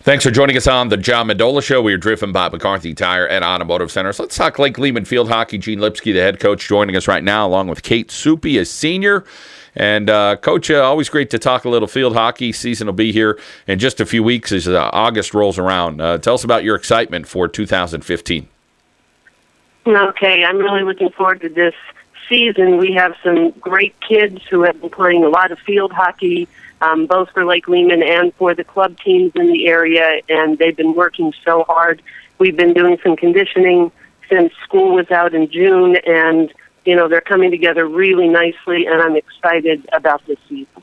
Thanks for joining us on the John Mendola Show. We are driven by McCarthy Tire and Automotive Center. So let's talk Lake Lehman Field Hockey. Gene Lipsky, the head coach, joining us right now, along with Katie Supey, a senior. And, Coach, always great to talk a little field hockey. Season will be here in just a few weeks as August rolls around. Tell us about your excitement for 2015. Okay, I'm really looking forward to this season. We have some great kids who have been playing a lot of field hockey, both for Lake Lehman and for the club teams in the area, and they've been working so hard. We've been doing some conditioning since school was out in June, and, they're coming together really nicely, and I'm excited about this season.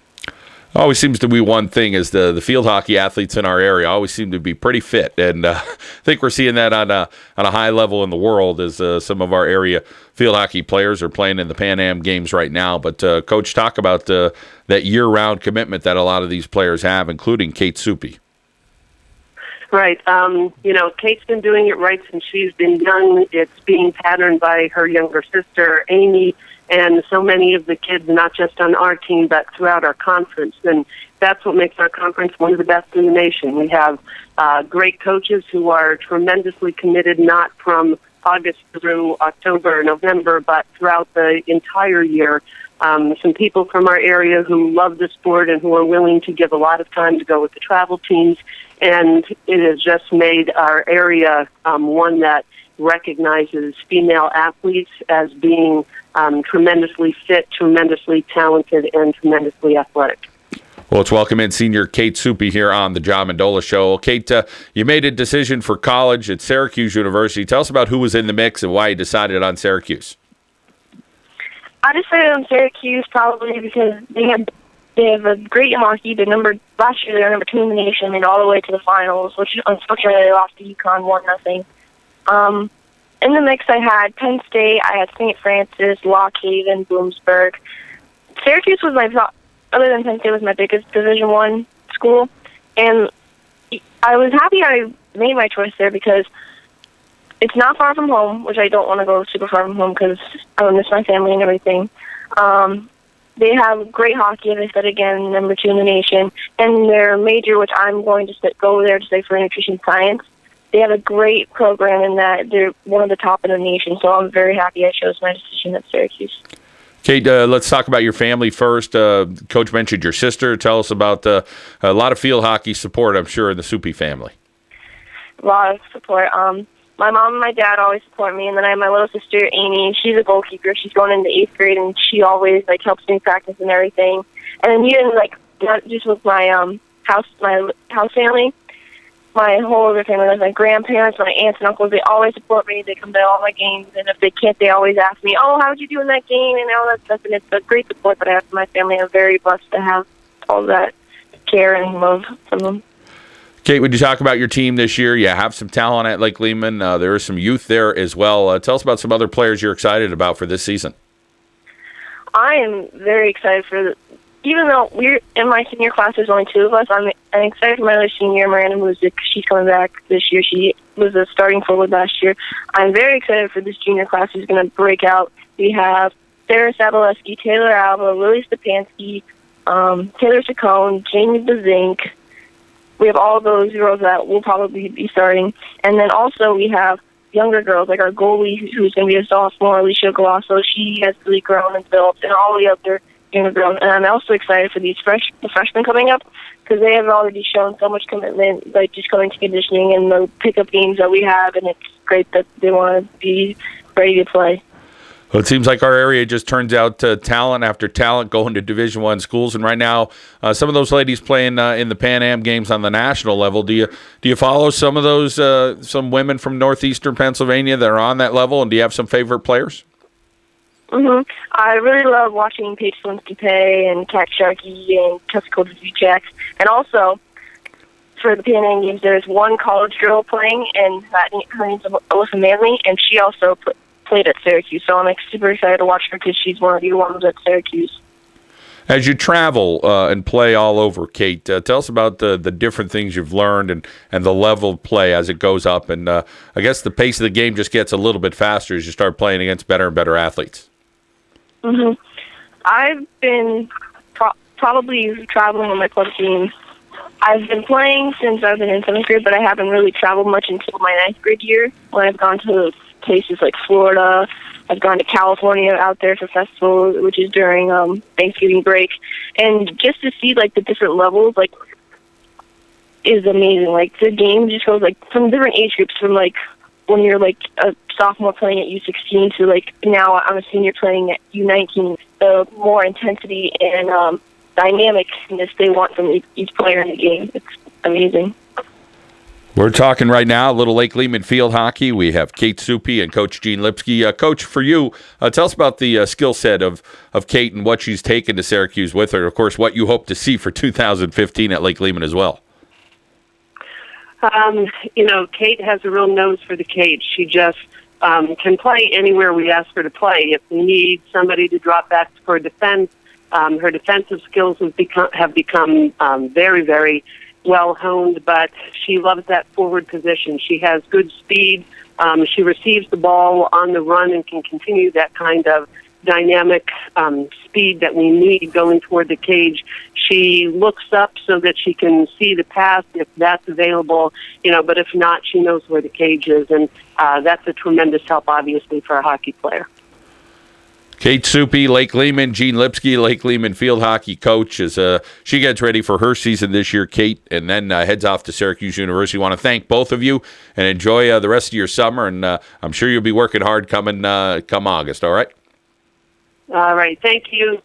Always seems to be one thing is the field hockey athletes in our area always seem to be pretty fit, and I think we're seeing that on a high level in the world as some of our area field hockey players are playing in the Pan Am games right now. But Coach, talk about that year-round commitment that a lot of these players have, including Katie Supey. Right. Kate's been doing it right since she's been young. It's being patterned by her younger sister, Amy, and so many of the kids, not just on our team, but throughout our conference. And that's what makes our conference one of the best in the nation. We have great coaches who are tremendously committed, not from August through October or November, but throughout the entire year. Some people from our area who love the sport and who are willing to give a lot of time to go with the travel teams. And it has just made our area one that recognizes female athletes as being tremendously fit, tremendously talented, and tremendously athletic. Well, let's welcome in senior Katie Supey here on the John Mendola Show. Kate, you made a decision for college at Syracuse University. Tell us about who was in the mix and why you decided on Syracuse. I decided on Syracuse probably because they have a great hockey. Last year they were number 2 in the nation and all the way to the finals, which unfortunately they lost to UConn 1-0. In the mix, I had Penn State, I had St. Francis, Lock Haven, Bloomsburg. Syracuse was other than Penn State, was my biggest Division I school, and I was happy I made my choice there because it's not far from home, which I don't want to go super far from home because I would miss my family and everything. They have great hockey, as I said again, number 2 in the nation, and their major, which I'm going to go there to study for nutrition science. They have a great program in that they're one of the top in the nation, so I'm very happy I chose my decision at Syracuse. Kate, let's talk about your family first. Coach mentioned your sister. Tell us about a lot of field hockey support, I'm sure, in the Supey family. A lot of support. My mom and my dad always support me, and then I have my little sister, Amy. She's a goalkeeper. She's going into 8th grade, and she always helps me practice and everything. And then even not just with my house family. My whole other family, my grandparents, my aunts and uncles, they always support me. They come to all my games, and if they can't, they always ask me, "Oh, how'd you do in that game?" and all that stuff. And it's a great support that I have from my family. I'm very blessed to have all that care and love from them. Kate, would you talk about your team this year? You have some talent at Lake Lehman. There is some youth there as well. Tell us about some other players you're excited about for this season. I am very excited even though we're in my senior class, there's only 2 of us. I'm excited for my other senior, Miranda Music. She's coming back this year. She was a starting forward last year. I'm very excited for this junior class who's going to break out. We have Sarah Sabalewski, Taylor Alba, Lily Stepansky, Taylor Chacon, Jamie Bazink. We have all those girls that will probably be starting. And then also we have younger girls, like our goalie, who's going to be a sophomore, Alicia Galasso. She has really grown and built, and all the other younger girls. And I'm also excited for the freshmen coming up because they have already shown so much commitment, just coming to conditioning and the pickup games that we have, and it's great that they want to be ready to play. Well, it seems like our area just turns out talent after talent going to Division I schools, and right now some of those ladies playing in the Pan Am games on the national level. Do you follow some of those some women from northeastern Pennsylvania that are on that level, and do you have some favorite players? Mm-hmm. I really love watching Paige Slinsky-Pay and Kat Sharkey and Jessica Vucek. And also, for the Pan Am games, there's one college girl playing, and her name's Alyssa Manley, and she also played at Syracuse. So I'm super excited to watch her because she's one of the ones at Syracuse. As you travel and play all over, Kate, tell us about the different things you've learned and the level of play as it goes up. And I guess the pace of the game just gets a little bit faster as you start playing against better and better athletes. Mm-hmm. I've been probably traveling with my club team I've been playing since I've been in 7th grade, but I haven't really traveled much until my 9th grade year when I've gone to places like Florida. I've gone to California out there for festival, which is during Thanksgiving break. And just to see, like, the different levels, like, is amazing. Like, the game just goes, like, from different age groups, from, like, when you're, like, a sophomore playing at U16 to, like, now I'm a senior playing at U19. The more intensity and dynamicness they want from each player in the game. It's amazing. We're talking right now a little Lake Lehman field hockey. We have Kate Supey and Coach Gene Lipsky. Coach, for you, tell us about the skill set of Kate and what she's taken to Syracuse with her. Of course, what you hope to see for 2015 at Lake Lehman as well. Kate has a real nose for the cage. She just can play anywhere we ask her to play. If we need somebody to drop back for defense, her defensive skills have become very, very well honed, but she loves that forward position. She has good speed. She receives the ball on the run and can continue that kind of dynamic speed that we need going toward the cage. She looks up so that she can see the pass if that's available, but if not, she knows where the cage is, and that's a tremendous help, obviously, for a hockey player. Kate Supey, Lake Lehman, Gene Lipsky, Lake Lehman field hockey coach, as she gets ready for her season this year, Kate, and then heads off to Syracuse University. I want to thank both of you and enjoy the rest of your summer, and I'm sure you'll be working hard come August, all right? All right, thank you.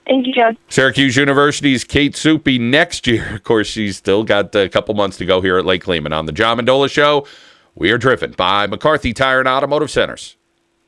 Thank you, John. Syracuse University's Kate Supey next year. Of course, she's still got a couple months to go here at Lake Lehman. On the John Mendola Show, we are driven by McCarthy Tire and Automotive Centers.